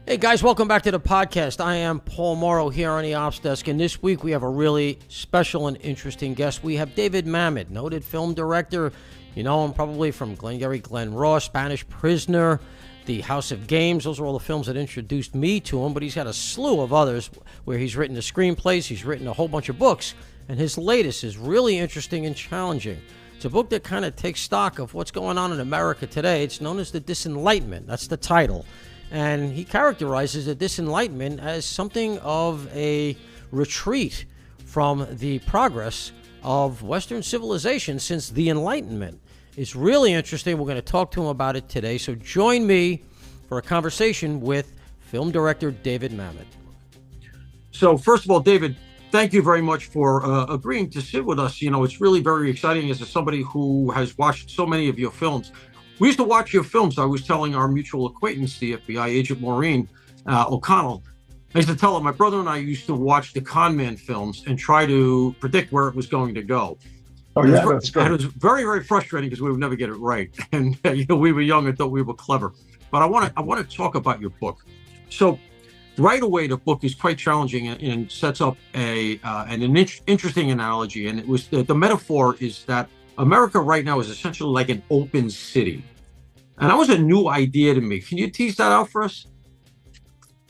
Hey guys, welcome back to the podcast. I am Paul Morrow here on the Ops Desk, and this week we have a really special and interesting guest. We have David Mamet, noted film director. You know him probably from Glengarry Glen Ross, Spanish Prisoner, The House of Games. Those are all the films that introduced me to him, but he's had a slew of others where he's written the screenplays, he's written a whole bunch of books, and his latest is really interesting and challenging. It's a book that kind of takes stock of what's going on in America today. It's known as The Disenlightenment. That's the title. And he characterizes the Disenlightenment as something of a retreat from the progress of Western civilization since the Enlightenment. It's really interesting. We're going to talk to him about it today. So join me for a conversation with film director David Mamet. So first of all, David, thank you very much for agreeing to sit with us. You know, it's really very exciting as somebody who has watched so many of your films. We used to watch your films. I was telling our mutual acquaintance, the FBI agent Maureen O'Connell, I used to tell her my brother and I used to watch the con man films and try to predict where it was going to go. Oh, yeah, that's good. And it was very, very frustrating because we would never get it right. And we were young and thought we were clever. But I want to talk about your book. So right away, the book is quite challenging and sets up an interesting analogy. And it was the metaphor is that America right now is essentially like an open city. And that was a new idea to me. Can you tease that out for us?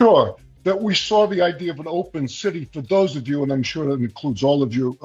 Sure. That we saw the idea of an open city for those of you, and I'm sure that includes all of you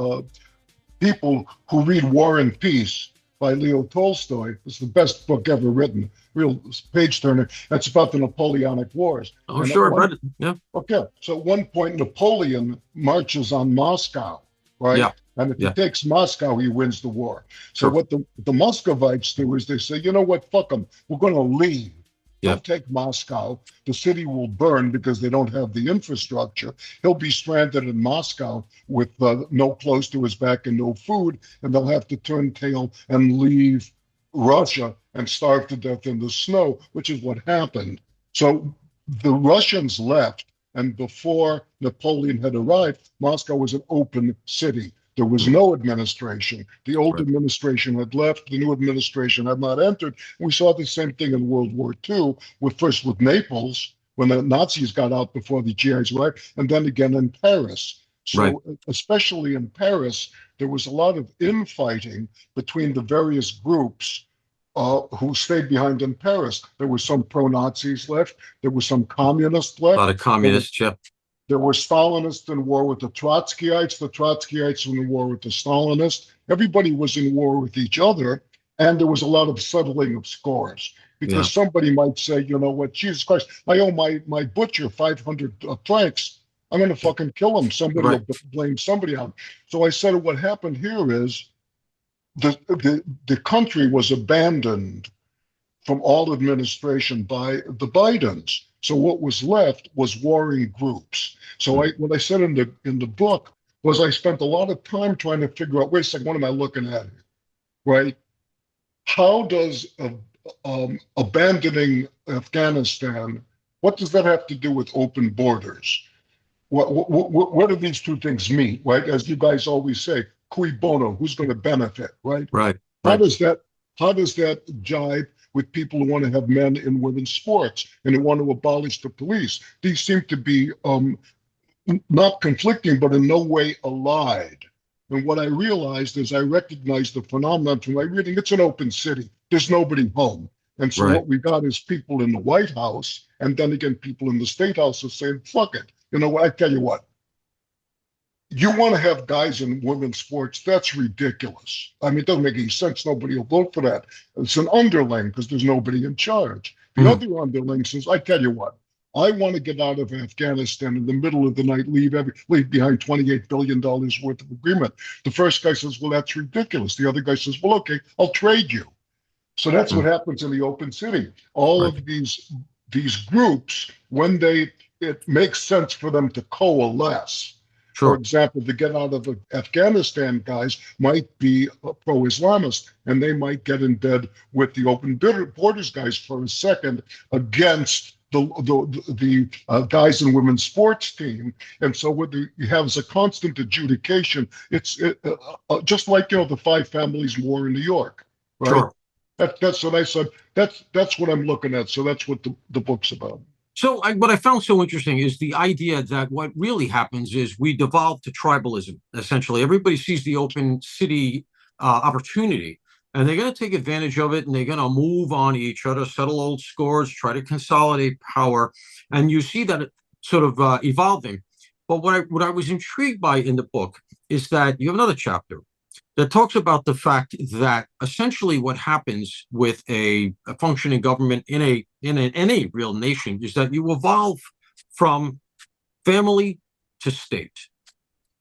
people who read War and Peace by Leo Tolstoy. It's the best book ever written, real page turner. That's about the Napoleonic Wars. Oh, sure, I read it. Yeah. Okay. So at one point, Napoleon marches on Moscow, right? Yeah. And if he takes Moscow, he wins the war. So what the Muscovites do is they say, you know what, fuck them. We're going to leave. Don't take Moscow. The city will burn because they don't have the infrastructure. He'll be stranded in Moscow with no clothes to his back and no food, and they'll have to turn tail and leave Russia and starve to death in the snow, which is what happened. So the Russians left, and before Napoleon had arrived, Moscow was an open city. There was no administration. The old administration had left. The new administration had not entered. We saw the same thing in World War II, first with Naples, when the Nazis got out before the GIs arrived, and then again in Paris. So especially in Paris, there was a lot of infighting between the various groups who stayed behind in Paris. There were some pro-Nazis left. There were some communists left. A lot of communists, There were Stalinists in war with the Trotskyites in war with the Stalinists. Everybody was in war with each other, and there was a lot of settling of scores. Because somebody might say, you know what, Jesus Christ, I owe my butcher 500 francs. I'm going to fucking kill him. Somebody will blame somebody out. So I said what happened here is the country was abandoned from all administration by the Bidens. So what was left was warring groups. So what I said in the book was I spent a lot of time trying to figure out, wait a second, what am I looking at here, right? How does abandoning Afghanistan, what does that have to do with open borders? What do these two things mean, right? As you guys always say, cui bono, who's going to benefit, right? Right. How does that jive with people who want to have men and women's sports and who want to abolish the police? These seem to be not conflicting, but in no way allied. And what I realized is I recognized the phenomenon from my reading. It's an open city. There's nobody home. And so what we got is people in the White House, and then again, people in the State House are saying, fuck it. You know what? I tell you what. You want to have guys in women's sports, that's ridiculous. I mean, it doesn't make any sense. Nobody will vote for that. It's an underling because there's nobody in charge. The other underling says, I tell you what, I want to get out of Afghanistan in the middle of the night, leave behind $28 billion worth of agreement. The first guy says, well, that's ridiculous. The other guy says, well, okay, I'll trade you. So that's what happens in the open city. All of these groups, when it makes sense for them to coalesce. For example, to get out of Afghanistan, guys might be pro-Islamist, and they might get in bed with the open borders guys for a second against the guys and women's sports team. And so what you have is a constant adjudication. It's just like, the five families war in New York, right? That's what I said. That's what I'm looking at. So that's what the book's about. So what I found so interesting is the idea that what really happens is we devolve to tribalism. Essentially, everybody sees the open city opportunity, and they're going to take advantage of it, and they're going to move on each other, settle old scores, try to consolidate power, and you see that sort of evolving. But what I was intrigued by in the book is that you have another chapter that talks about the fact that essentially what happens with a functioning government in any real nation is that you evolve from family to state,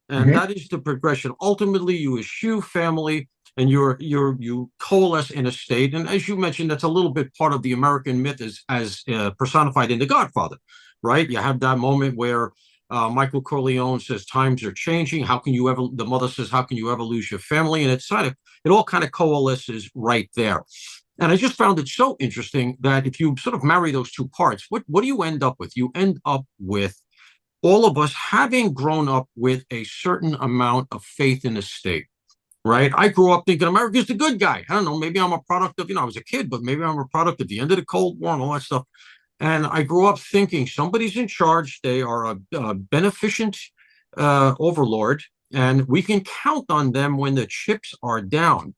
and Mhm. that is the progression. Ultimately, you eschew family and you coalesce in a state. And as you mentioned, that's a little bit part of the American myth as personified in The Godfather, right? You have that moment where Michael Corleone says times are changing. How can you ever? The mother says, "How can you ever lose your family?" And it all kind of coalesces right there. And I just found it so interesting that if you sort of marry those two parts, what do you end up with? You end up with all of us having grown up with a certain amount of faith in the state, right? I grew up thinking America's the good guy. I don't know, maybe I'm a product of, I was a kid, but maybe I'm a product of the end of the Cold War and all that stuff. And I grew up thinking somebody's in charge. They are a beneficent overlord, and we can count on them when the chips are down.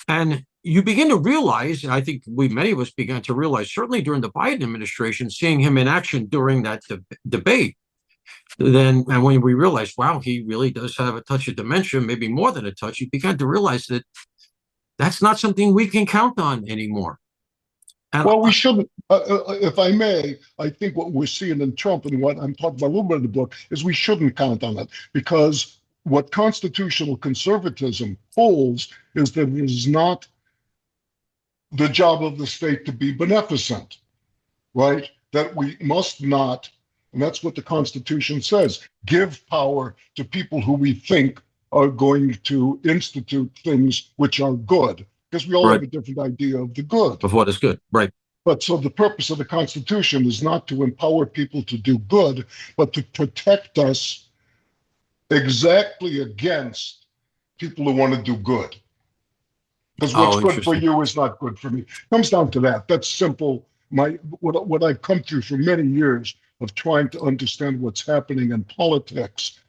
And you begin to realize, and I think many of us began to realize, certainly during the Biden administration, seeing him in action during that debate, and when we realized, wow, he really does have a touch of dementia, maybe more than a touch, you began to realize that that's not something we can count on anymore. And Well, we shouldn't, if I may, I think what we're seeing in Trump and what I'm talking about a little bit in the book is we shouldn't count on it because what constitutional conservatism holds is that it is not the job of the state to be beneficent, right? That we must not, and that's what the Constitution says, give power to people who we think are going to institute things which are good, because we all right, have a different idea of the good. of what is good, right? But so the purpose of the Constitution is not to empower people to do good, but to protect us exactly against people who want to do good. Because what's Oh, good for interesting. you is not good for me. It comes down to that. That's simple. What I've come through for many years of trying to understand what's happening in politics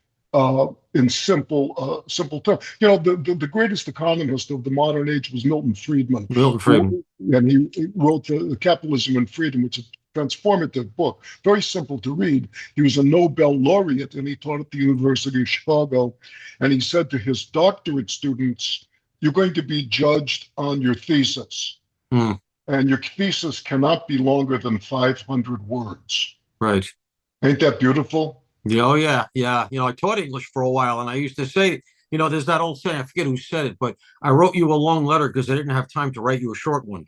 in simple terms. The greatest economist of the modern age was Milton Friedman, Milton Friedman. who and he wrote the Capitalism and Freedom, which is a transformative book, very simple to read. He was a Nobel laureate, and he taught at the University of Chicago. And he said to his doctorate students, "You're going to be judged on your thesis, Hmm, and your thesis cannot be longer than 500 words." right. Ain't that beautiful? Yeah, oh, yeah, yeah. I taught English for a while, and I used to say, there's that old saying, I forget who said it, but I wrote you a long letter because I didn't have time to write you a short one.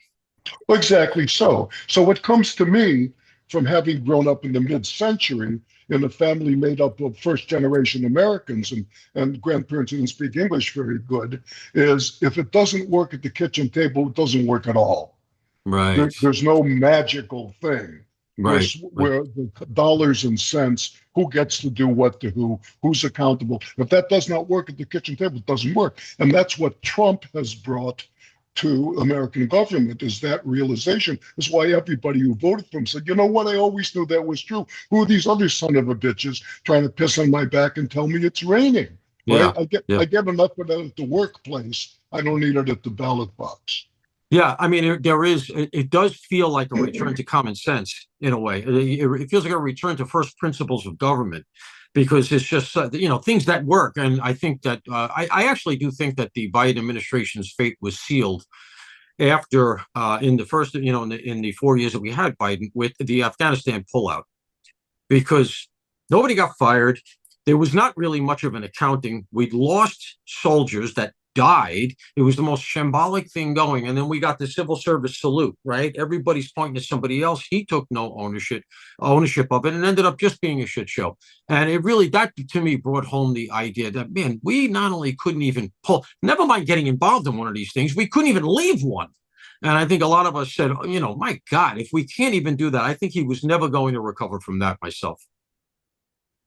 Exactly so. So what comes to me from having grown up in the mid-century in a family made up of first-generation Americans and grandparents who didn't speak English very good is if it doesn't work at the kitchen table, it doesn't work at all. Right, There's no magical thing. right, right. Where the dollars and cents, who gets to do what to who, who's accountable. If that does not work at the kitchen table, it doesn't work. And that's what Trump has brought to American government, is that realization. Is why everybody who voted for him said, you know what, I always knew that was true. Who are these other son of a bitches trying to piss on my back and tell me it's raining? Right? Yeah, yeah. I get enough of that at the workplace. I don't need it at the ballot box. Yeah, I mean, it does feel like a return to common sense in a way. It feels like a return to first principles of government because it's just, things that work. And I think that I actually do think that the Biden administration's fate was sealed after in the first, in the 4 years that we had Biden with the Afghanistan pullout, because nobody got fired. There was not really much of an accounting. We'd lost soldiers that died. It was the most shambolic thing going. And then we got the civil service salute, right? Everybody's pointing to somebody else. He took no ownership of it and ended up just being a shit show. And that to me brought home the idea that, man, we not only couldn't even never mind getting involved in one of these things, we couldn't even leave one. And I think a lot of us said, my God, if we can't even do that, I think he was never going to recover from that myself.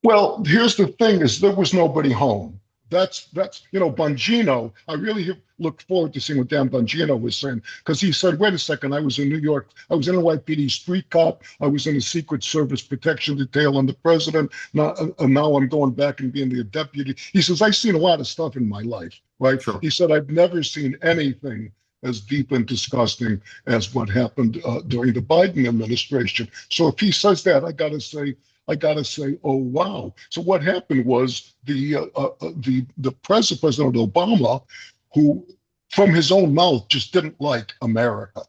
Well, here's the thing: is there was nobody home. Bongino. I really looked forward to seeing what Dan Bongino was saying, because he said, wait a second, I was in New York, I was in a NYPD street cop, I was in a Secret Service protection detail on the president. Now I'm going back and being the deputy. He says, I've seen a lot of stuff in my life, right? Sure. He said, I've never seen anything as deep and disgusting as what happened during the Biden administration. So if he says that, I gotta say, oh wow! So what happened was the President Obama, who from his own mouth just didn't like America.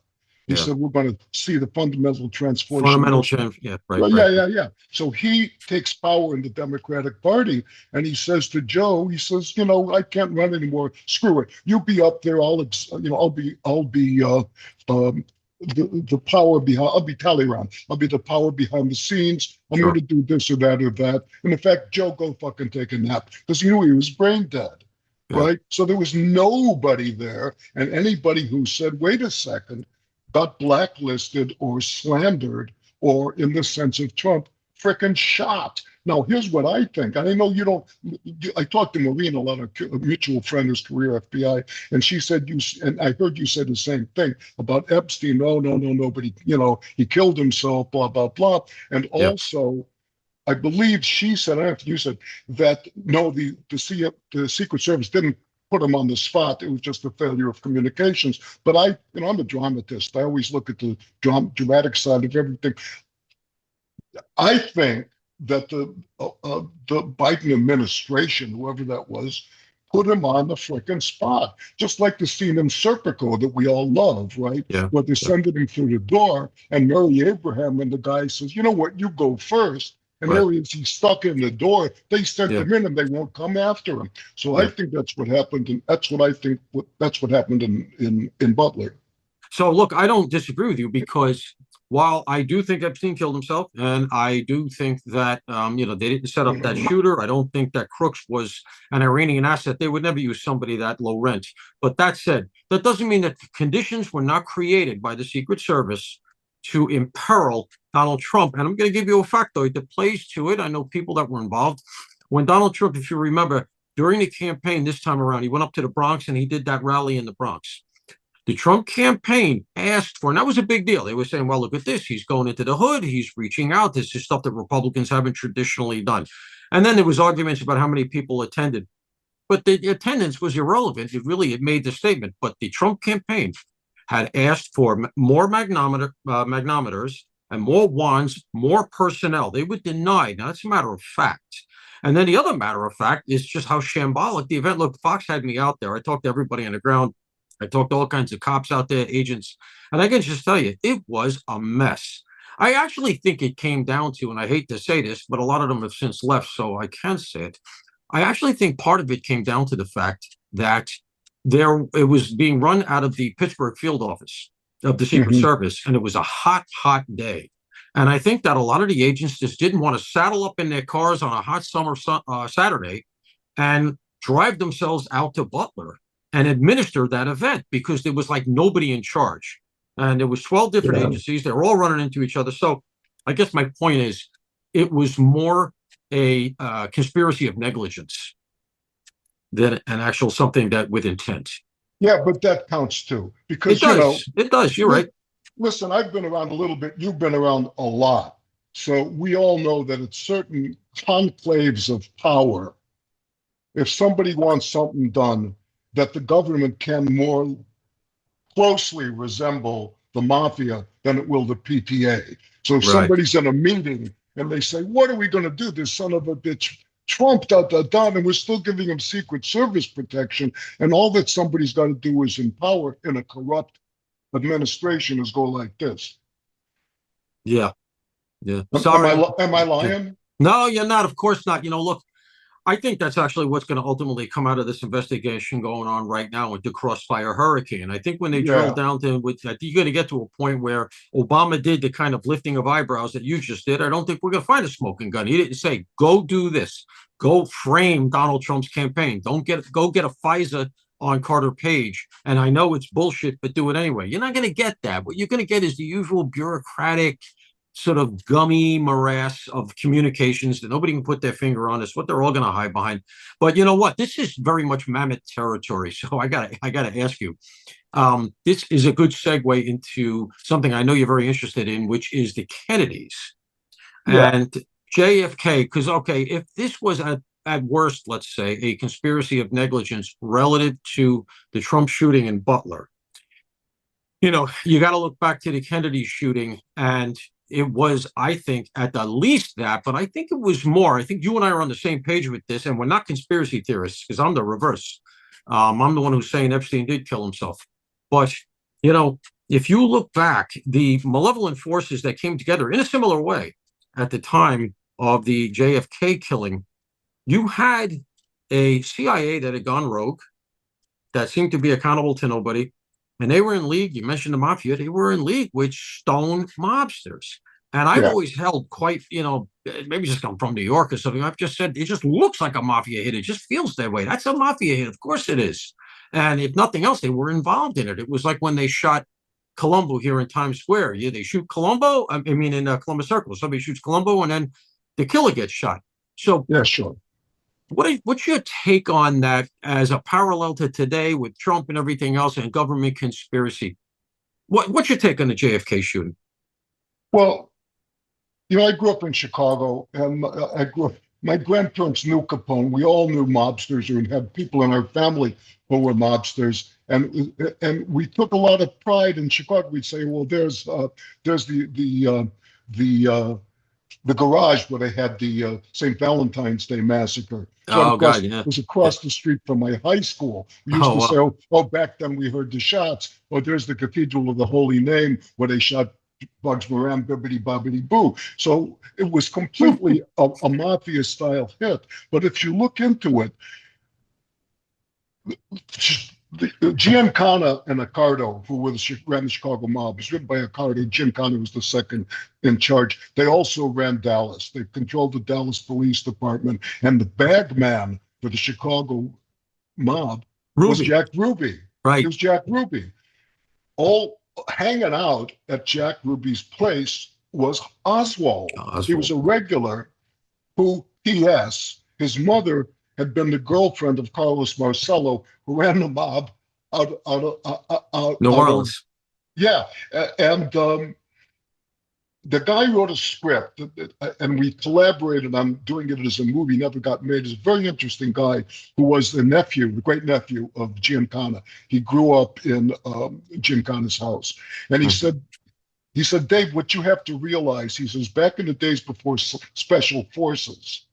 He said we're going to see the fundamental transformation. Fundamental change, yeah, right. Yeah. So he takes power in the Democratic Party, and he says to Joe, he says, I can't run anymore. Screw it. You be up there. I'll be the power behind. I'll be Talleyrand. I'll be the power behind the scenes. I'm going to do this or that or that. And in fact, Joe, go fucking take a nap, because he knew he was brain dead, right? So there was nobody there, and anybody who said, "Wait a second," got blacklisted or slandered, or in the sense of Trump, frickin' shot. Now, here's what I think. I know you don't. I talked to Maureen, a lot of a mutual friend who's career FBI, and she said and I heard you say the same thing about Epstein. No, but he killed himself. Blah blah blah. And also, I believe she said, I don't know if you said that. No, the Secret Service didn't put him on the spot. It was just a failure of communications. But I'm a dramatist. I always look at the dramatic side of everything. I think that the Biden administration, whoever that was, put him on the frickin' spot. Just like the scene in Serpico that we all love, right? Yeah. Where they're sending him through the door, and Mary Abraham and the guy says, you know what, you go first. And there he is, he's stuck in the door. They sent him in, and they won't come after him. So I think that's what happened, and that's what happened in Butler. So look, I don't disagree with you, because while I do think Epstein killed himself, and I do think that they didn't set up that shooter, I don't think that Crooks was an Iranian asset. They would never use somebody that low rent. But that said, that doesn't mean that the conditions were not created by the Secret Service to imperil Donald Trump. And I'm going to give you a factoid that plays to it. I know people that were involved. When Donald Trump, if you remember, during the campaign this time around, he went up to the Bronx and he did that rally in the Bronx. The Trump campaign asked for, and that was a big deal. They were saying, well, look at this. He's going into the hood. He's reaching out. This is stuff that Republicans haven't traditionally done. And then there was arguments about how many people attended. But the attendance was irrelevant. It made the statement. But the Trump campaign had asked for more magnometers and more wands, more personnel. They were denied. Now, that's a matter of fact. And then the other matter of fact is just how shambolic the event looked. Fox had me out there. I talked to everybody on the ground. I talked to all kinds of cops out there, agents. And I can just tell you, it was a mess. I actually think it came down to, and I hate to say this, but a lot of them have since left, so I can say it. I actually think part of it came down to the fact that it was being run out of the Pittsburgh field office of the Secret Service, and it was a hot, hot day. And I think that a lot of the agents just didn't want to saddle up in their cars on a hot summer Saturday and drive themselves out to Butler and administer that event, because there was like nobody in charge. And there was 12 different agencies. They were all running into each other. So I guess my point is, it was more a conspiracy of negligence than an actual something that with intent. Yeah, but that counts too, because it does. You're right. Listen, I've been around a little bit. You've been around a lot, so we all know that at certain conclaves of power, if somebody wants something done, that the government can more closely resemble the mafia than it will the PTA. So if somebody's in a meeting and they say, "What are we going to do? This son of a bitch Trump, and we're still giving him Secret Service protection, and all that somebody's got to do is in power in a corrupt administration is go like this." Yeah. Sorry. Am I lying? No, you're not. Of course not. Look, I think that's actually what's going to ultimately come out of this investigation going on right now with the Crossfire Hurricane. I think when they drill down to I think you're going to get to a point where Obama did the kind of lifting of eyebrows that you just did. I don't think we're going to find a smoking gun. He didn't say, go do this. Go frame Donald Trump's campaign. Go get a FISA on Carter Page. And I know it's bullshit, but do it anyway. You're not going to get that. What you're going to get is the usual bureaucratic, sort of gummy morass of communications that nobody can put their finger on. It's what they're all going to hide behind. But you know what? This is very much Mamet territory. So I gotta ask you. This is a good segue into something I know you're very interested in, which is the Kennedys and JFK. Because okay, if this was at worst, let's say, a conspiracy of negligence relative to the Trump shooting in Butler, you got to look back to the Kennedy shooting, and it was, I think, at the least that, but I think it was more. I think you and I are on the same page with this, and we're not conspiracy theorists because I'm the reverse. I'm the one who's saying Epstein did kill himself. But, if you look back, the malevolent forces that came together in a similar way at the time of the JFK killing, you had a CIA that had gone rogue, that seemed to be accountable to nobody. And they were in league. You mentioned the mafia. They were in league with stone mobsters. And I've always held quite, maybe just come from New York or something. I've just said it just looks like a mafia hit. It just feels that way. That's a mafia hit. Of course it is. And if nothing else, they were involved in it. It was like when they shot Columbo here in Times Square. Yeah, they shoot Columbo. I mean, in Columbus Circle, somebody shoots Columbo, and then the killer gets shot. So Yeah, sure. What's your take on that as a parallel to today with Trump and everything else and government conspiracy? What's your take on the JFK shooting? Well, I grew up in Chicago, and my grandparents knew Capone. We all knew mobsters, or had people in our family who were mobsters, and we took a lot of pride in Chicago. We'd say, well, there's the garage where they had the St. Valentine's Day massacre. So God, yeah. It was across the street from my high school. We used to say, oh, back then we heard the shots. Oh, there's the Cathedral of the Holy Name where they shot Bugs Moran, bibbity bobbity boo. So it was completely a mafia style hit. But if you look into it, Giancana and Accardo, who ran the Chicago mob, was written by Accardo. Giancana was the second in charge. They also ran Dallas. They controlled the Dallas Police Department. And the bag man for the Chicago mob was Jack Ruby. Right. It was Jack Ruby. All hanging out at Jack Ruby's place was Oswald. He was a regular who, P.S., his mother had been the girlfriend of Carlos Marcello, who ran the mob out New Orleans. And the guy wrote a script, and we collaborated on doing it as a movie. Never got made. He's a very interesting guy who was the great nephew of Giancana. He grew up in Giancana's house, and he said, Dave, what you have to realize, he says, back in the days before special forces,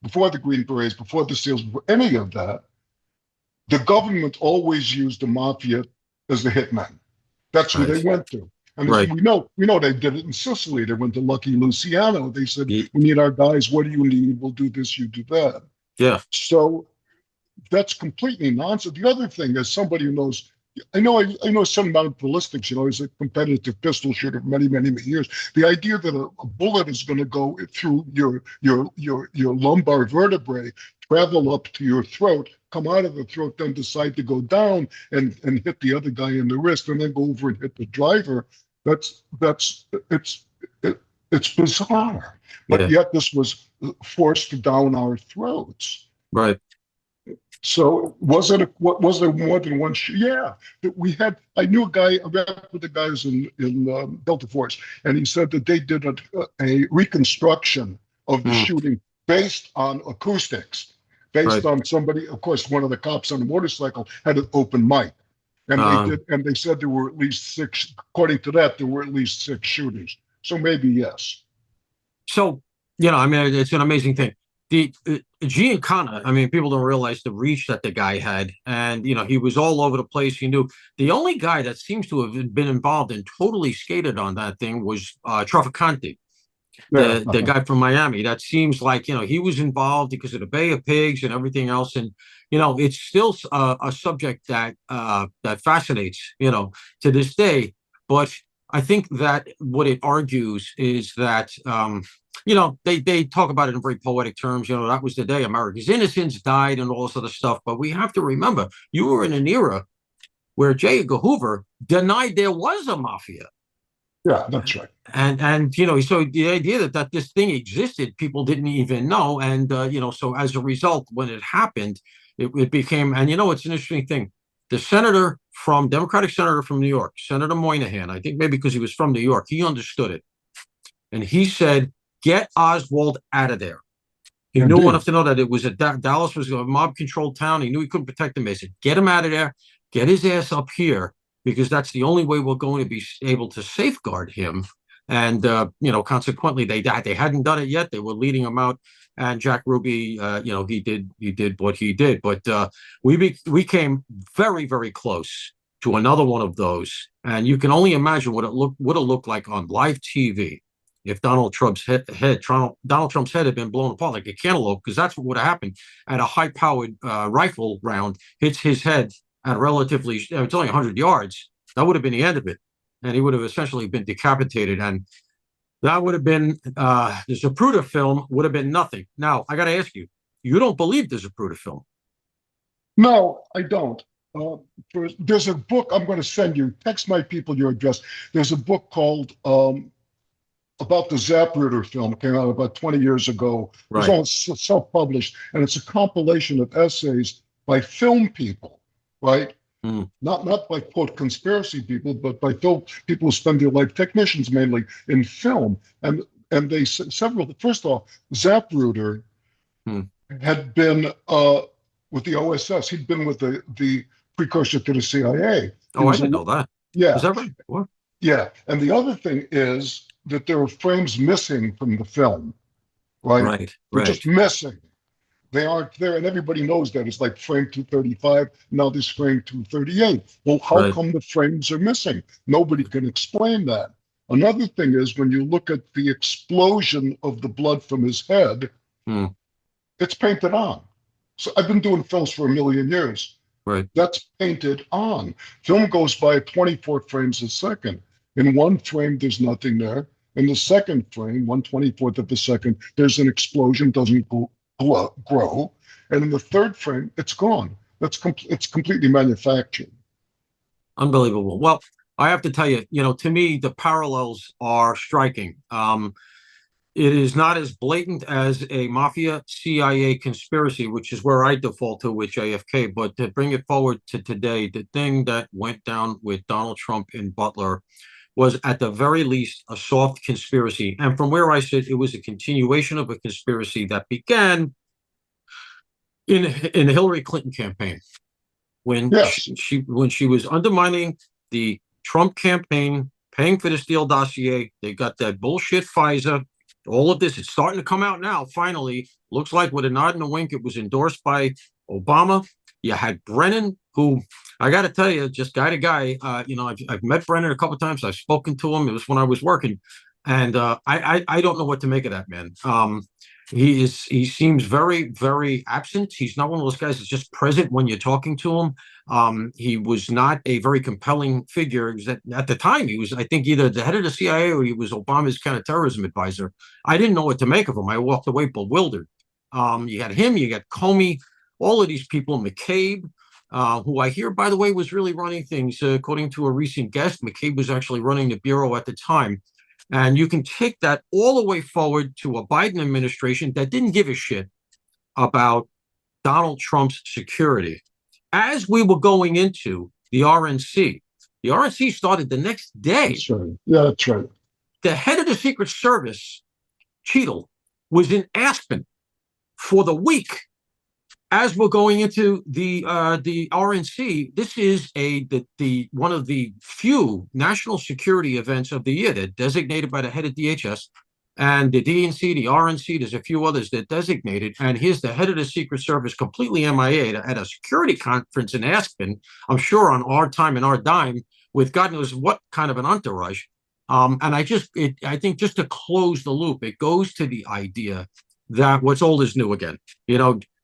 before the Green Berets, before the SEALs, before any of that, the government always used the mafia as the hitman. That's who they went to. And we know they did it in Sicily. They went to Lucky Luciano. They said, we need our guys. What do you need? We'll do this, you do that. Yeah. So that's completely nonsense. The other thing is, somebody who knows, I know some amount of ballistics, as a competitive pistol shooter for many, many, many years. The idea that a bullet is going to go through your lumbar vertebrae, travel up to your throat, come out of the throat, then decide to go down and hit the other guy in the wrist, and then go over and hit the driver. It's bizarre. But yet this was forced down our throats. Right. So was there more than one? Yeah, I knew a guy. I met with the guys in Delta Force, and he said that they did a reconstruction of the shooting based on acoustics, based on somebody. Of course, one of the cops on the motorcycle had an open mic, and they said there were at least 6. According to that, there were at least 6 shooters. So maybe yes. So it's an amazing thing. The Giancana, people don't realize the reach that the guy had, and he was all over the place. He knew. The only guy that seems to have been involved and totally skated on that thing was Traficante, the guy from Miami. That seems like he was involved because of the Bay of Pigs and everything else, and it's still a subject that fascinates to this day. But I think that what it argues is that they talk about it in very poetic terms. That was the day America's innocence died and all this other stuff. But we have to remember, you were in an era where J. Edgar Hoover denied there was a mafia. Yeah, that's right. And so the idea that this thing existed, people didn't even know. And so as a result, when it happened, it became, and it's an interesting thing. The Democratic senator from New York, Senator Moynihan, I think maybe because he was from New York, he understood it. And he said, get Oswald out of there. He Indeed. knew enough to know that it was Dallas was a mob-controlled town. He knew he couldn't protect him. He said, get him out of there, get his ass up here, because that's the only way we're going to be able to safeguard him. And consequently, they hadn't done it yet. They were leading him out, and Jack Ruby, he did what he did. But we came very, very close to another one of those, and you can only imagine what it would have looked like on live TV if Donald Trump's head had been blown apart like a cantaloupe, because that's what would have happened. At a high-powered rifle round hits his head at relatively, it's only 100 yards. That would have been the end of it, and he would have essentially been decapitated. And that would have been the Zapruder film would have been nothing. Now I got to ask you, you don't believe the Zapruder film? No, I don't. There's a book I'm going to send you. Text my people your address. There's a book called about the Zapruder film. It came out about 20 years ago. Right. It's all self-published, and it's a compilation of essays by film people, right? Not by, quote, conspiracy people, but by people who spend their life, technicians mainly, in film. And they first off, Zapruder had been with the OSS. He'd been with the precursor to the CIA. Oh, I didn't know that. Yeah. Is that right? What? Yeah. And the other thing is that there are frames missing from the film, right? Right. They're just missing. They aren't there, and everybody knows that. It's like frame 235, now this frame 238. Well, how come the frames are missing? Nobody can explain that. Another thing is when you look at the explosion of the blood from his head, it's painted on. So I've been doing films for 1 million years. Right. That's painted on. Film goes by at 24 frames a second. In one frame, there's nothing there. In the second frame, 1/24th of a second, there's an explosion, doesn't grow. And in the third frame, it's gone. It's completely manufactured. Unbelievable. Well, I have to tell you, to me, the parallels are striking. It is not as blatant as a mafia CIA conspiracy, which is where I default to with JFK. But to bring it forward to today, the thing that went down with Donald Trump in Butler was at the very least a soft conspiracy. And from where I sit, it was a continuation of a conspiracy that began in the Hillary Clinton campaign when she was undermining the Trump campaign, paying for the Steele dossier. They got that bullshit FISA. All of this is starting to come out now. Finally, looks like with a nod and a wink, it was endorsed by Obama. You had Brennan, who I got to tell you, just guy to guy. I've met Brennan a couple of times. I've spoken to him. It was when I was working, and I don't know what to make of that man. He seems very, very absent. He's not one of those guys that's just present when you're talking to him. He was not a very compelling figure. At the time, he was, I think, either the head of the CIA or he was Obama's counterterrorism advisor. I didn't know what to make of him. I walked away bewildered. You had him, you got Comey, all of these people, McCabe, who I hear, by the way, was really running things. According to a recent guest, McCabe was actually running the Bureau at the time. And you can take that all the way forward to a Biden administration that didn't give a shit about Donald Trump's security. As we were going into the RNC started the next day. That's right. Yeah, that's right. The head of the Secret Service, Cheadle, was in Aspen for the week. As we're going into the RNC, this is the one of the few national security events of the year. They're designated by the head of DHS, and the DNC, the RNC. There's a few others that designated. And here's the head of the Secret Service, completely MIA, at a security conference in Aspen. I'm sure on our time and our dime, with God knows what kind of an entourage. And I think just to close the loop, it goes to the idea that what's old is new again.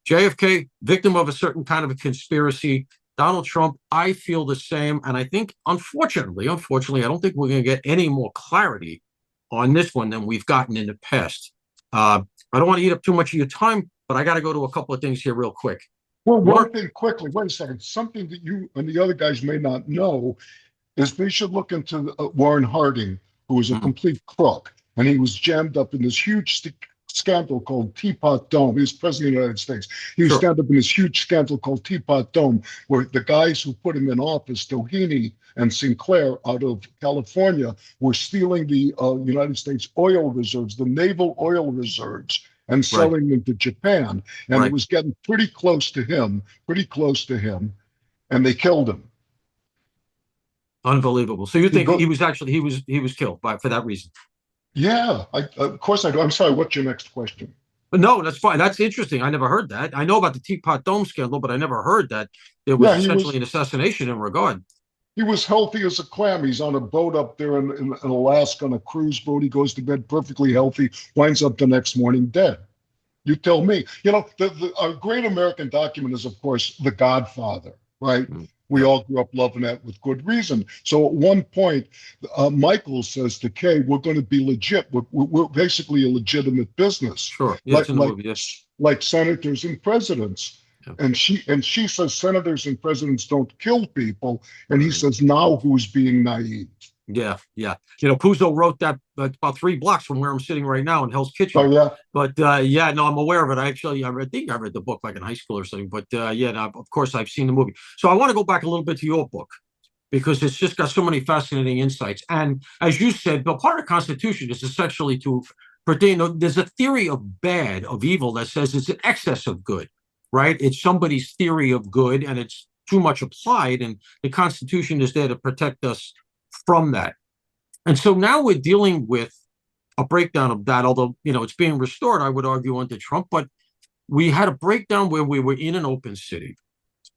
JFK, victim of a certain kind of a conspiracy. Donald Trump, I feel the same. And I think, unfortunately, I don't think we're going to get any more clarity on this one than we've gotten in the past. I don't want to eat up too much of your time, but I got to go to a couple of things here real quick. Well, one thing quickly, wait a second. Something that you and the other guys may not know is they should look into Warren Harding, who was a complete crook, and he was jammed up in this huge scandal called Teapot Dome. He was president of the United States. He was jammed up in this huge scandal called Teapot Dome, where the guys who put him in office, Doheny and Sinclair out of California, were stealing the United States oil reserves, the naval oil reserves, and selling them to Japan. And it was getting pretty close to him, and they killed him. Unbelievable. So you think he was killed for that reason? Yeah, of course I do. I'm sorry, what's your next question? No, that's fine. That's interesting. I never heard that. I know about the Teapot Dome scandal, but I never heard that there was essentially an assassination in regard. He was healthy as a clam. He's on a boat up there in Alaska on a cruise boat. He goes to bed perfectly healthy, winds up the next morning dead. You tell me. You know, our great American document is, of course, The Godfather, right? We all grew up loving that with good reason. So at one point, Michael says to Kay, we're going to be legit. We're basically a legitimate business. Sure. Like senators and presidents. Yeah. And she says senators and presidents don't kill people. And he says, now who's being naive? Yeah. You know, Puzo wrote that about 3 blocks from where I'm sitting right now in Hell's Kitchen. Oh, yeah. But no, I'm aware of it. I think I read the book like in high school or something. But of course, I've seen the movie. So I want to go back a little bit to your book, because it's just got so many fascinating insights. And as you said, part of the Constitution is essentially to pertain. There's a theory of evil that says it's an excess of good, right? It's somebody's theory of good, and it's too much applied. And the Constitution is there to protect us from that. And so now we're dealing with a breakdown of that, although, you know, it's being restored, I would argue, under Trump. But we had a breakdown where we were in an open city,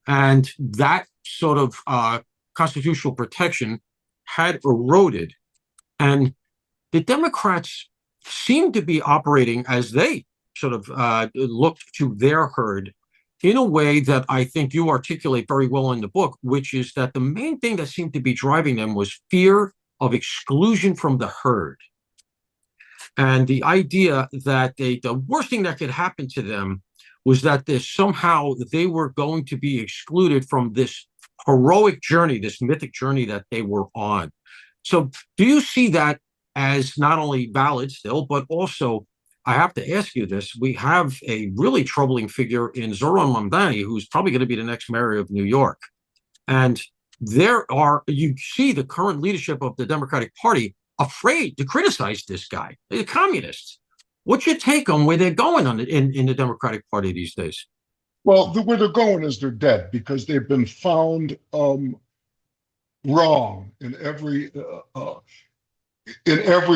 and that sort of constitutional protection had eroded. And the Democrats seem to be operating as they sort of looked to their herd in a way that I think you articulate very well in the book, which is that the main thing that seemed to be driving them was fear of exclusion from the herd. And the idea that the worst thing that could happen to them was that somehow they were going to be excluded from this heroic journey, this mythic journey that they were on. So do you see that as not only valid still, but also, I have to ask you this, we have a really troubling figure in Zoran Mamdani, who's probably going to be the next mayor of New York. And you see the current leadership of the Democratic Party afraid to criticize this guy. They're communists. What's your take on where they're going in the Democratic Party these days? Well, where they're going is they're dead, because they've been found wrong in every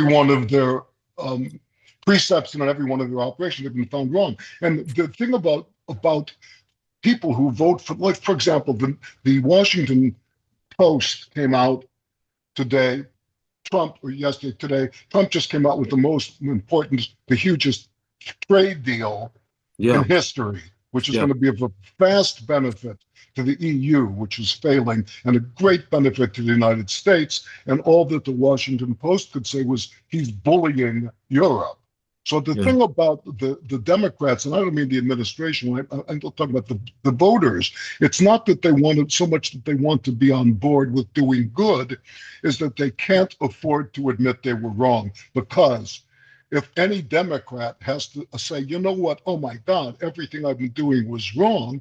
one of their precepts and in every one of their operations. Have been found wrong. And the thing about people who vote for, like, for example, the Washington Post came out today. Trump just came out with the most important, the hugest trade deal in history, which is going to be of a vast benefit to the EU, which is failing, and a great benefit to the United States. And all that the Washington Post could say was he's bullying Europe. So the thing about the Democrats, and I don't mean the administration, I'm talking about the voters, it's not that they want so much that they want to be on board with doing good, is that they can't afford to admit they were wrong. Because if any Democrat has to say, you know what, oh my God, everything I've been doing was wrong,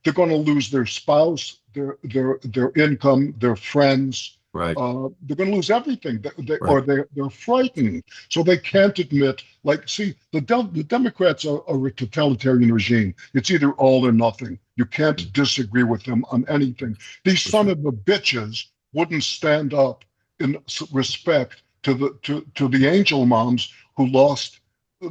they're going to lose their spouse, their income, their friends. Right. They're going to lose everything, or they're frightened. So they can't admit, like, see, the Democrats are a totalitarian regime. It's either all or nothing. You can't disagree with them on anything. These son of a bitches wouldn't stand up in respect to the angel moms who lost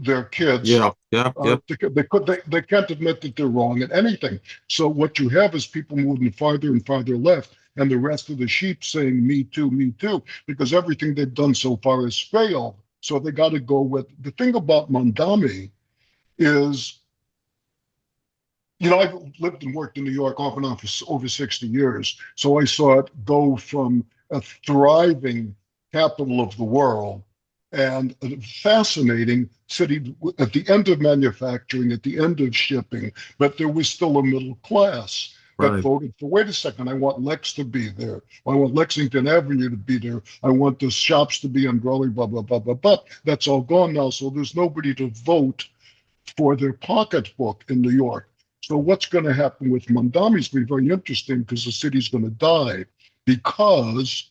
their kids. They can't admit that they're wrong at anything. So what you have is people moving farther and farther left, and the rest of the sheep saying, me too, because everything they've done so far has failed. So they got to go with, the thing about Mamdani is, you know, I've lived and worked in New York off and on for over 60 years. So I saw it go from a thriving capital of the world and a fascinating city at the end of manufacturing, at the end of shipping, but there was still a middle class. that Right. voted for, wait a second, I want Lex to be there. I want Lexington Avenue to be there. I want the shops to be on Broadway, blah, blah, blah, blah, blah. That's all gone now. So there's nobody to vote for their pocketbook in New York. So what's going to happen with Mondami is going to be very interesting because the city's going to die because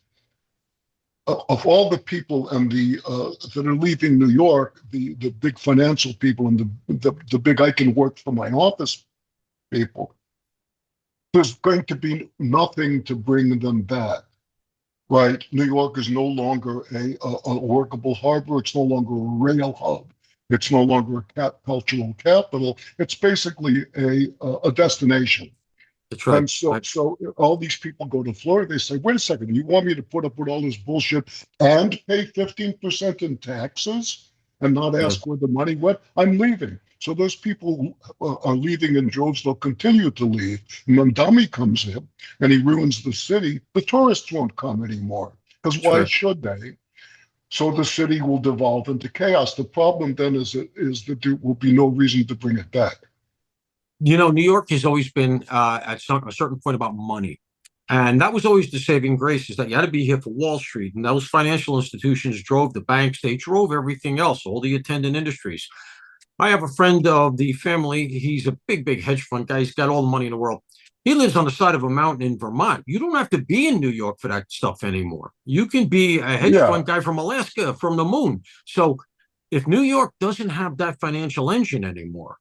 of all the people and that are leaving New York, the big financial people and the big I can work for my office people, there's going to be nothing to bring them back. Right? New York is no longer a workable harbor. It's no longer a rail hub. It's no longer a cultural capital. It's basically a destination. That's right. And so all these people go to Florida. They say, wait a second, you want me to put up with all this bullshit and pay 15% in taxes and not ask where the money went? I'm leaving. So those people are leaving in droves. They'll continue to leave. And when Mondami comes in and he ruins the city, the tourists won't come anymore. Because why should they? So the city will devolve into chaos. The problem then is that there will be no reason to bring it back. You know, New York has always been at a certain point about money. And that was always the saving grace, is that you had to be here for Wall Street. And those financial institutions drove the banks. They drove everything else, all the attendant industries. I have a friend of the family. He's a big, big hedge fund guy. He's got all the money in the world. He lives on the side of a mountain in Vermont. You don't have to be in New York for that stuff anymore. You can be a hedge fund guy from Alaska, from the moon. So if New York doesn't have that financial engine anymore,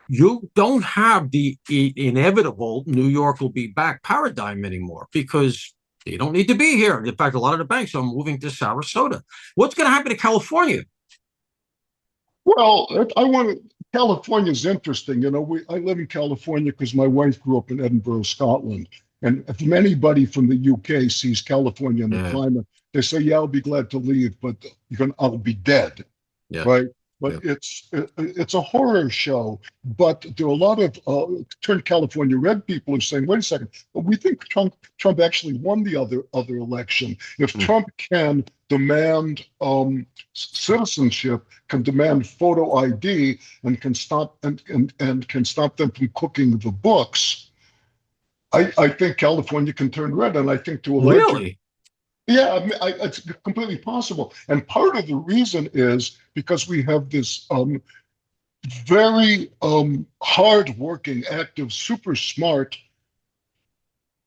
you don't have the inevitable New York will be back paradigm anymore, because they don't need to be here. In fact, a lot of the banks are moving to Sarasota. What's going to happen to California? Well, California is interesting. You know, I live in California because my wife grew up in Edinburgh, Scotland. And if anybody from the UK sees California and the climate, they say, yeah, I'll be glad to leave, but I'll be dead. Right? But it's a horror show. But there are a lot of turned California red people who are saying, wait a second, but we think Trump actually won the other election. If Trump can demand citizenship, can demand photo ID, and can stop and can stop them from cooking the books, I think California can turn red. And I think to a really. Yeah, I mean, it's completely possible. And part of the reason is because we have this very hard-working, active, super smart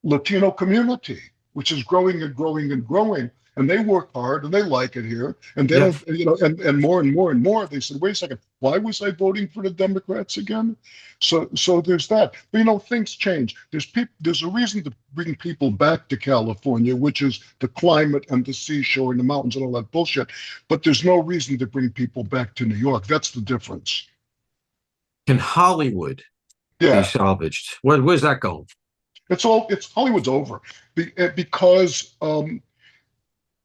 Latino community, which is growing and growing and growing. And they work hard and they like it here. And they don't, and more and more and more, they said, wait a second, why was I voting for the Democrats again? So there's that. But, things change. There's a reason to bring people back to California, which is the climate and the seashore and the mountains and all that bullshit. But there's no reason to bring people back to New York. That's the difference. Can Hollywood be salvaged? Where's that going? Hollywood's over because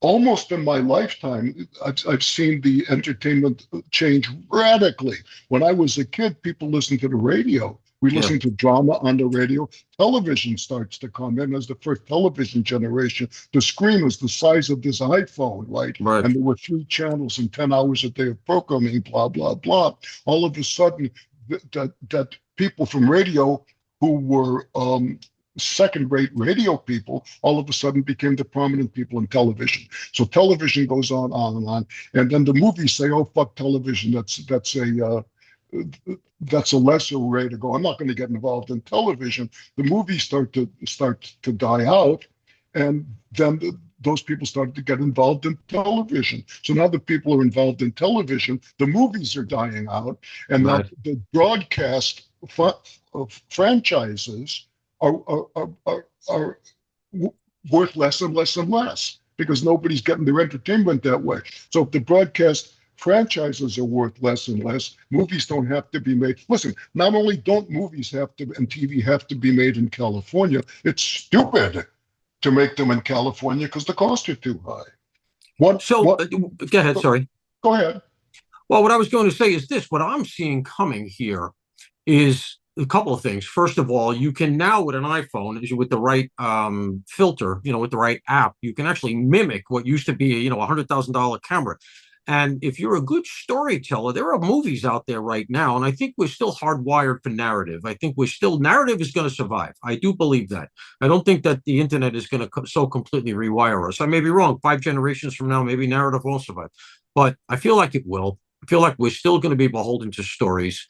almost in my lifetime, I've seen the entertainment change radically. When I was a kid, people listened to the radio. We listened to drama on the radio. Television starts to come in as the first television generation. The screen was the size of this iPhone, right? And there were 3 channels and 10 hours a day of programming, blah, blah, blah. All of a sudden, that people from radio who were second-rate radio people all of a sudden became the prominent people in television. So television goes on and on, and then the movies say, "Oh, fuck television. That's a lesser way to go. I'm not going to get involved in television." The movies start to die out, and then those people started to get involved in television. So now the people are involved in television. The movies are dying out, and now the broadcast franchises are worth less and less and less because nobody's getting their entertainment that way. So if the broadcast franchises are worth less and less, movies don't have to be made. Listen, not only don't movies have to and TV have to be made in California, it's stupid to make them in California because the costs are too high. Go ahead, sorry. Go ahead. Well, what I was going to say is this. What I'm seeing coming here is a couple of things. First of all, you can now with an iPhone, with the right filter, with the right app, you can actually mimic what used to be, $100,000 camera. And if you're a good storyteller, there are movies out there right now, and I think we're still hardwired for narrative. I think narrative is going to survive. I do believe that. I don't think that the internet is going to so completely rewire us. I may be wrong. 5 generations from now, maybe narrative won't survive, but I feel like it will. I feel like we're still going to be beholden to stories.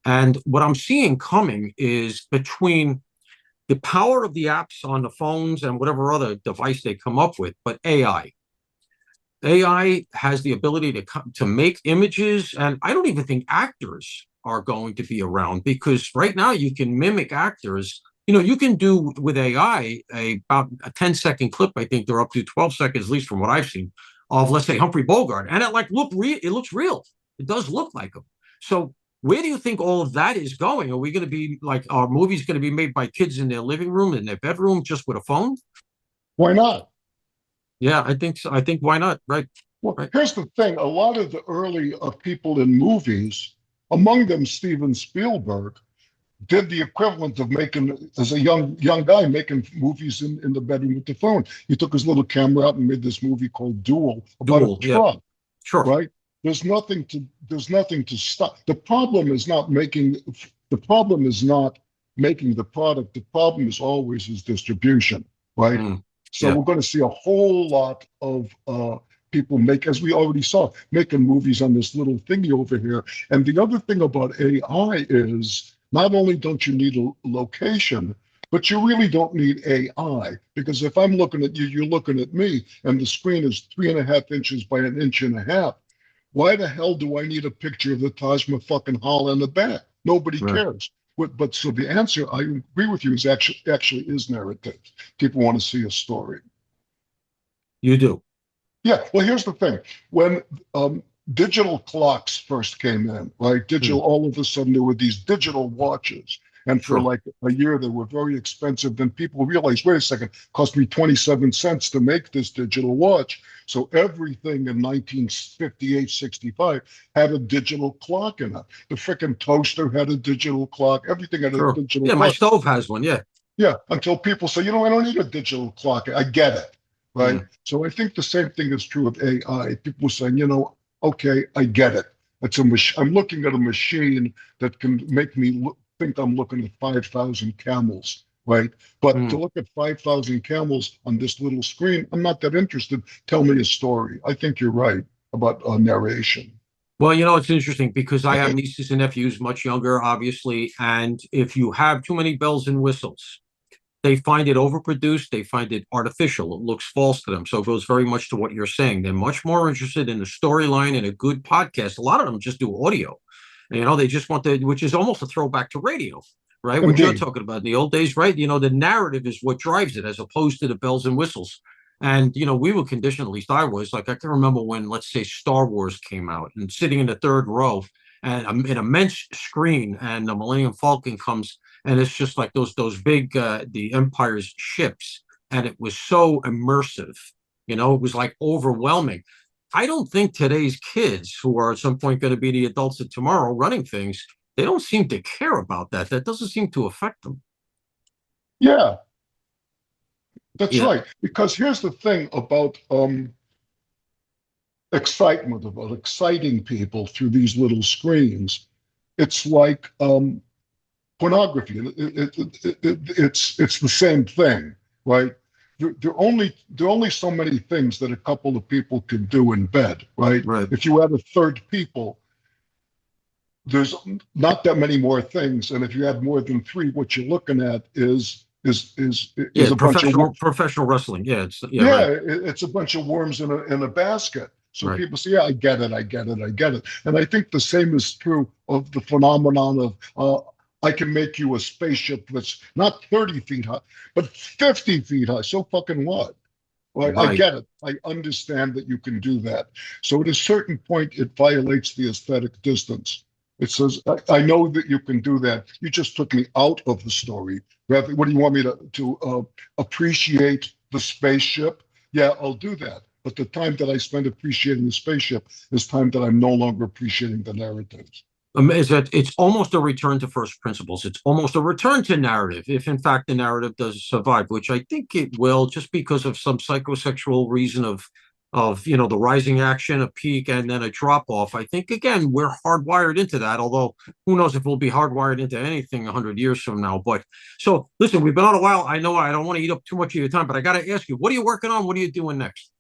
And what I'm seeing coming is between the power of the apps on the phones and whatever other device they come up with, but AI. AI has the ability to make images, and I don't even think actors are going to be around, because right now you can mimic actors. You can do with AI about a 10-second clip. I think they're up to 12 seconds, at least from what I've seen, of, let's say, Humphrey Bogart, and it looks real. It does look like him. So where do you think all of that is going? Are we going to be like, our movies going to be made by kids in their living room, in their bedroom, just with a phone? Why not? Yeah, I think so. I think, why not? Right. Well, Right. here's the thing. A lot of the early people in movies, among them Steven Spielberg, did the equivalent of making, as a young guy, making movies in the bedroom with the phone. He took his little camera out and made this movie called Duel about a Yeah. truck, Sure. right? There's nothing to stop. The problem is not making the product. The problem is always is distribution, right? So Yeah. we're going to see a whole lot of people as we already saw, making movies on this little thingy over here. And the other thing about AI is not only don't you need a location, but you really don't need AI, because if I'm looking at you, you're looking at me, and the screen is 3.5 inches by 1.5 inches. Why the hell do I need a picture of the Taj Mahal in the back? Nobody Right. cares. But so the answer, I agree with you, is actually is narrative. People want to see a story. You do. Yeah. Well, here's the thing. When digital clocks first came in, right? All of a sudden there were these digital watches. And for Sure. like a year, they were very expensive. Then people realized, wait a second, cost me 27 cents to make this digital watch. So everything in 1958, 65 had a digital clock in it. The frickin' toaster had a digital clock. Everything had a digital clock. My stove has one. Yeah. Yeah. Until people say, I don't need a digital clock. I get it. Right. So I think the same thing is true of AI. People saying, okay, I get it. I'm looking at a machine that can make me think I'm looking at 5,000 camels, right? But to look at 5,000 camels on this little screen, I'm not that interested. Tell me a story. I think you're right about narration. Well, it's interesting because I have nieces and nephews much younger, obviously, and if you have too many bells and whistles, they find it overproduced. They find it artificial. It looks false to them. So it goes very much to what you're saying. They're much more interested in the storyline and a good podcast. A lot of them just do audio. They just want which is almost a throwback to radio, right? Indeed. What you're talking about in the old days, right? The narrative is what drives it as opposed to the bells and whistles. And, we were conditioned, at least I was, like, I can remember when, let's say, Star Wars came out and sitting in the third row and an immense screen, and the Millennium Falcon comes, and it's just like those big, the Empire's ships. And it was so immersive, it was like overwhelming. I don't think today's kids, who are at some point going to be the adults of tomorrow running things, they don't seem to care about that. That doesn't seem to affect them. Yeah, that's right. Because here's the thing about excitement, about exciting people through these little screens. It's like pornography. It's the same thing, right? There are only so many things that a couple of people can do in bed, right? Right. If you add a third people, there's not that many more things, and if you add more than 3, what you're looking at is a professional wrestling. Yeah, it's it's a bunch of worms in a basket. So people say, yeah, I get it. And I think the same is true of the phenomenon of I can make you a spaceship that's not 30 feet high, but 50 feet high. So fucking what? Right? I get it. I understand that you can do that. So at a certain point, it violates the aesthetic distance. It says, I know that you can do that. You just took me out of the story. Rather, what do you want me to appreciate the spaceship? Yeah, I'll do that. But the time that I spend appreciating the spaceship is time that I'm no longer appreciating the narratives. Is that it's almost a return to first principles. It's almost a return to narrative, if in fact the narrative does survive, which I think it will, just because of some psychosexual reason of the rising action, a peak, and then a drop off. I think again we're hardwired into that. Although who knows if we'll be hardwired into anything 100 years from now. But so listen, we've been on a while. I know I don't want to eat up too much of your time, but I got to ask you, what are you working on? What are you doing next?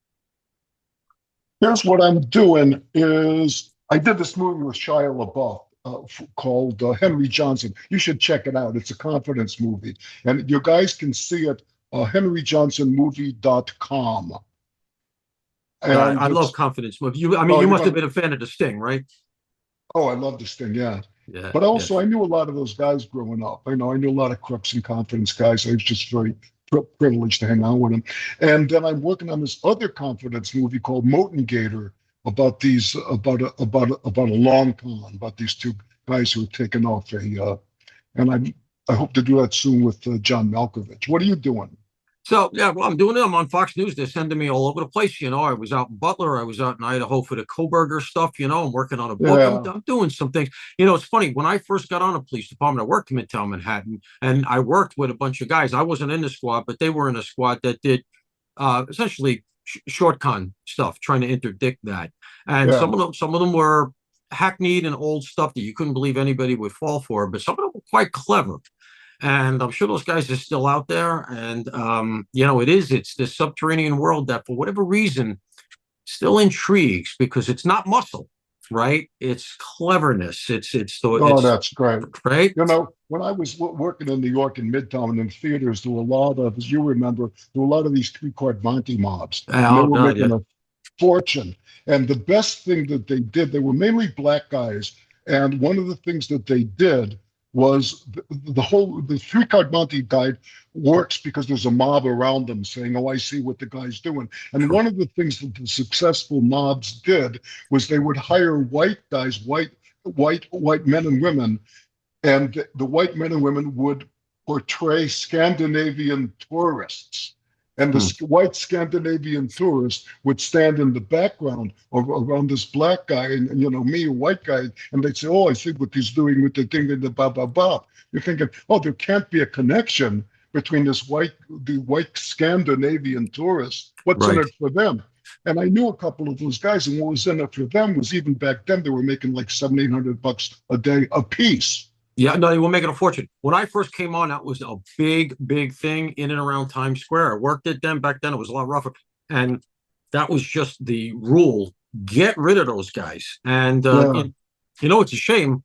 Here's what I'm doing is I did this movie with Shia LaBeouf called Henry Johnson. You should check it out. It's a confidence movie. And you guys can see it, henryjohnsonmovie.com. And I love confidence movies. You must have been a fan of The Sting, right? Oh, I love The Sting, yeah. Yeah. But also, I knew a lot of those guys growing up. I knew a lot of crooks and confidence guys. I was just very privileged to hang out with them. And then I'm working on this other confidence movie called Moten Gator about a long con, about these two guys who were taken off and I hope to do that soon with John Malkovich. What are you doing? So yeah, well, I'm doing it. I'm on Fox News. They're sending me all over the place. I was out in Butler. I was out in Idaho for the Koberger stuff. I'm working on a book. Yeah. I'm doing some things. It's funny. When I first got on the police department, I worked in Midtown Manhattan, and I worked with a bunch of guys. I wasn't in the squad, but they were in a squad that did essentially short con stuff, trying to interdict that. And Yeah. some of them were hackneyed and old stuff that you couldn't believe anybody would fall for, but some of them were quite clever. And I'm sure those guys are still out there. And, it's this subterranean world that, for whatever reason, still intrigues, because it's not muscle, right? It's cleverness. That's great. Right. When I was working in New York in Midtown and in theaters, there were a lot of, as you remember, there were a lot of these three-card Monte mobs. And they were making a fortune. And the best thing that they did, they were mainly black guys. And one of the things that they did was the three-card Monte guide works because there's a mob around them saying, oh, I see what the guy's doing. And one of the things that the successful mobs did was they would hire white guys, white men and women, and the white men and women would portray Scandinavian tourists. And the white Scandinavian tourist would stand in the background around this black guy and me, a white guy, and they'd say, oh, I see what he's doing with the thing and the blah, blah, blah. You're thinking, oh, there can't be a connection between the white Scandinavian tourist. What's in it for them? And I knew a couple of those guys, and what was in it for them was, even back then, they were making like $700-800 a day a piece. Yeah, no, they were making a fortune. When I first came on, that was a big, big thing in and around Times Square. I worked at them back then. It was a lot rougher. And that was just the rule. Get rid of those guys. And, it's a shame.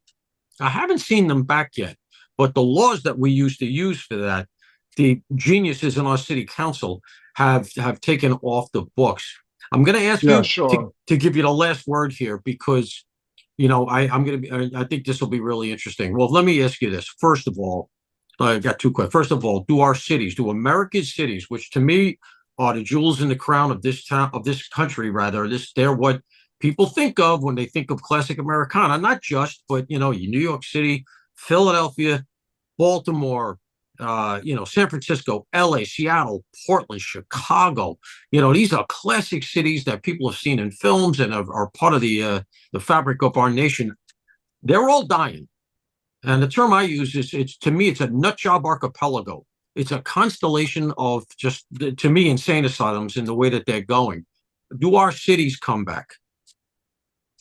I haven't seen them back yet. But the laws that we used to use for that, the geniuses in our city council have taken off the books. I'm going to ask you to give you the last word here, because I think this will be really interesting. Well, let me ask you this. First of all, I've got two questions. First of all, do America's cities, which to me are the jewels in the crown of this town, of this country, rather, they're what people think of when they think of classic Americana, not just, but, New York City, Philadelphia, Baltimore, San Francisco, LA, Seattle, Portland, Chicago. These are classic cities that people have seen in films and are part of the fabric of our nation. They're all dying. And the term I use is to me, it's a nut job archipelago. It's a constellation of just, to me, insane asylums in the way that they're going. Do our cities come back?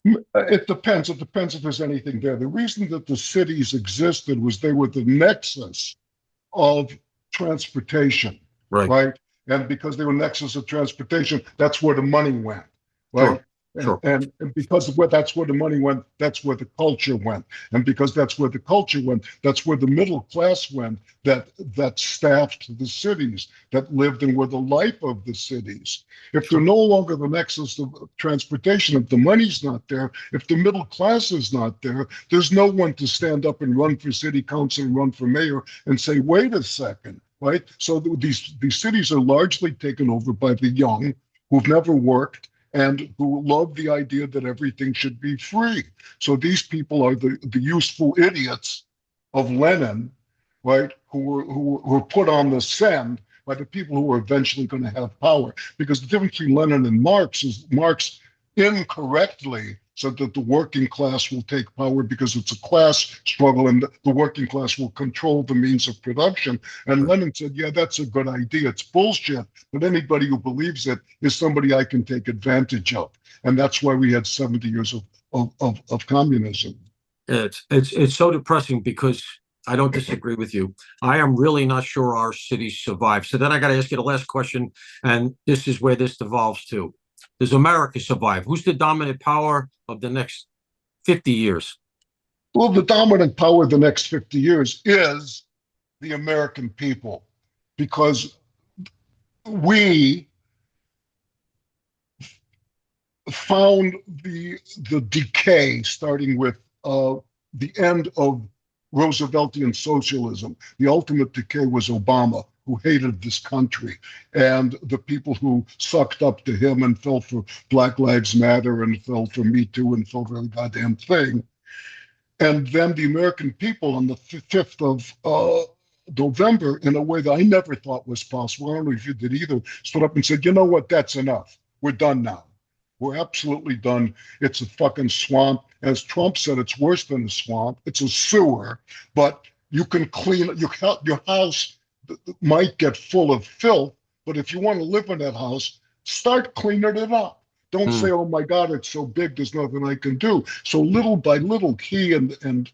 It depends. It depends if there's anything there. The reason that the cities existed was they were the nexus of transportation, right? And because they were nexus of transportation, that's where the money went, right? Sure. And because that's where the money went, that's where the culture went. And because that's where the culture went, that's where the middle class went, that staffed the cities, that lived and were the life of the cities. If they're no longer the nexus of transportation, if the money's not there, if the middle class is not there, there's no one to stand up and run for city council and run for mayor and say, wait a second, right? So these cities are largely taken over by the young who've never worked and who love the idea that everything should be free. So these people are the useful idiots of Lenin, right, who were put on the send by the people who are eventually going to have power. Because the difference between Lenin and Marx is Marx incorrectly so that the working class will take power because it's a class struggle and the working class will control the means of production. And Lenin said, yeah, that's a good idea. It's bullshit, but anybody who believes it is somebody I can take advantage of. And that's why we had 70 years of communism. It's so depressing because I don't disagree with you. I am really not sure our cities survive. So then I got to ask you the last question, and this is where this devolves to. Does America survive? Who's the dominant power of the next 50 years? Well, the dominant power of the next 50 years is the American people, because we found the decay starting with the end of Rooseveltian socialism. The ultimate decay was Obama, who hated this country, and the people who sucked up to him and fell for Black Lives Matter and fell for Me Too and fell for every goddamn thing. And then the American people on the 5th of November, in a way that I never thought was possible, I don't know if you did either, stood up and said, you know what, that's enough. We're done now. We're absolutely done. It's a fucking swamp. As Trump said, it's worse than a swamp. It's a sewer, but you can clean your house might get full of filth, but if you want to live in that house, start cleaning it up. Don't say, oh my God, it's so big, there's nothing I can do. So little by little, he and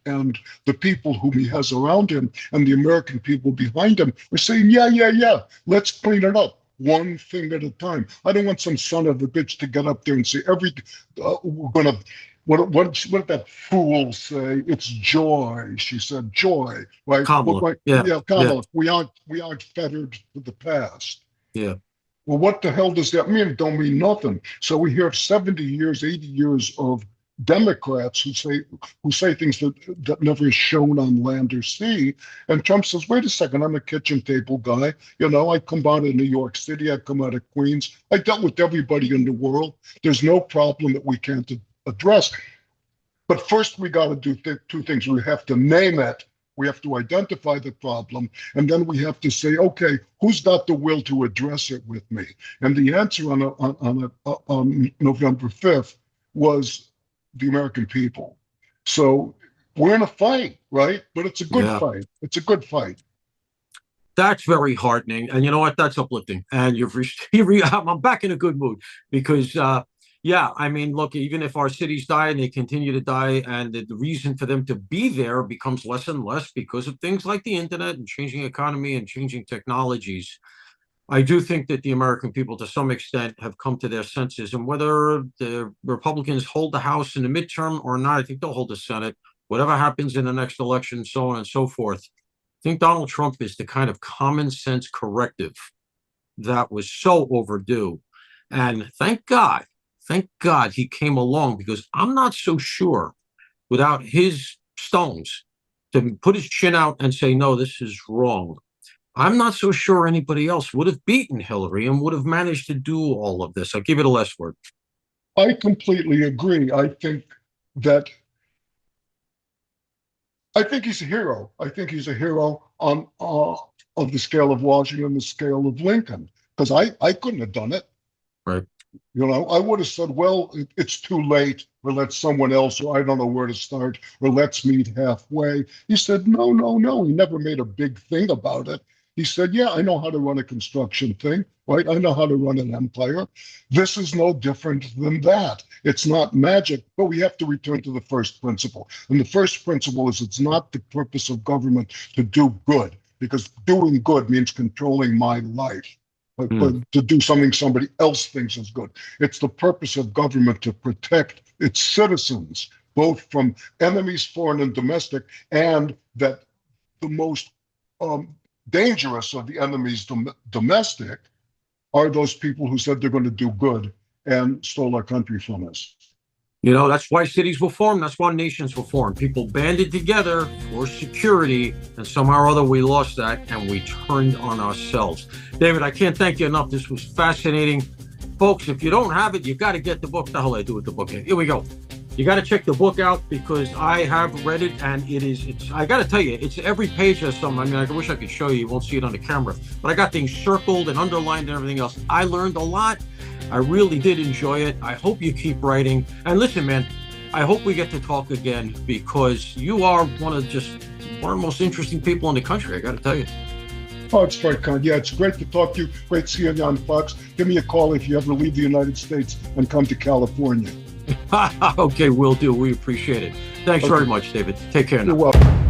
the people whom he has around him and the American people behind him are saying, yeah, let's clean it up. One thing at a time. I don't want some son of a bitch to get up there and say, we're going to, what did that fool say? It's joy. She said joy, right? Kamala. Kamala. Yeah. We aren't fettered with the past. Yeah. Well, what the hell does that mean? It don't mean nothing. So we hear 70 years, 80 years of Democrats who say things that never is shown on land or sea. And Trump says, wait a second, I'm a kitchen table guy. You know, I come out of New York City, I come out of Queens. I dealt with everybody in the world. There's no problem that we can't address. But first we got to do two things. We have to name it. We have to identify the problem, and then we have to say, okay, who's got the will to address it with me? And the answer on November 5th was the American people. So we're in a fight, right? But it's a good fight. It's a good fight. That's very heartening, and you know what? That's uplifting. And I'm back in a good mood because. I mean, look, even if our cities die and they continue to die, and the reason for them to be there becomes less and less because of things like the internet and changing economy and changing technologies, I do think that the American people, to some extent, have come to their senses. And whether the Republicans hold the House in the midterm or not, I think they'll hold the Senate. Whatever happens in the next election, so on and so forth. I think Donald Trump is the kind of common sense corrective that was so overdue. And thank God he came along, because I'm not so sure without his stones to put his chin out and say, no, this is wrong. I'm not so sure anybody else would have beaten Hillary and would have managed to do all of this. I'll give it a last word. I completely agree. I think he's a hero. I think he's a hero on of the scale of Washington, the scale of Lincoln, because I couldn't have done it. Right. You know, I would have said, well, it's too late, or let someone else, or I don't know where to start, or let's meet halfway. He said, no. He never made a big thing about it. He said, yeah, I know how to run a construction thing, right? I know how to run an empire. This is no different than that. It's not magic, but we have to return to the first principle. And the first principle is it's not the purpose of government to do good, because doing good means controlling my life. But to do something somebody else thinks is good. It's the purpose of government to protect its citizens, both from enemies, foreign and domestic, and that the most dangerous of the enemies domestic are those people who said they're going to do good and stole our country from us. You know, that's why cities were formed. That's why nations were formed. People banded together for security, and somehow or other we lost that, and we turned on ourselves. David, I can't thank you enough. This was fascinating. Folks, if you don't have it, you got to get the book. The hell I do with the book. Here we go. You got to check the book out, because I have read it, and it's I got to tell you, it's every page has something. I mean, I wish I could show you. You won't see it on the camera. But I got things circled and underlined and everything else. I learned a lot. I really did enjoy it. I hope you keep writing. And listen, man, I hope we get to talk again, because you are one of the most interesting people in the country, I got to tell you. Oh, it's very kind. Yeah, it's great to talk to you. Great seeing you on Fox. Give me a call if you ever leave the United States and come to California. Okay, will do. We appreciate it. Thanks very much, David. Take care now. You're welcome.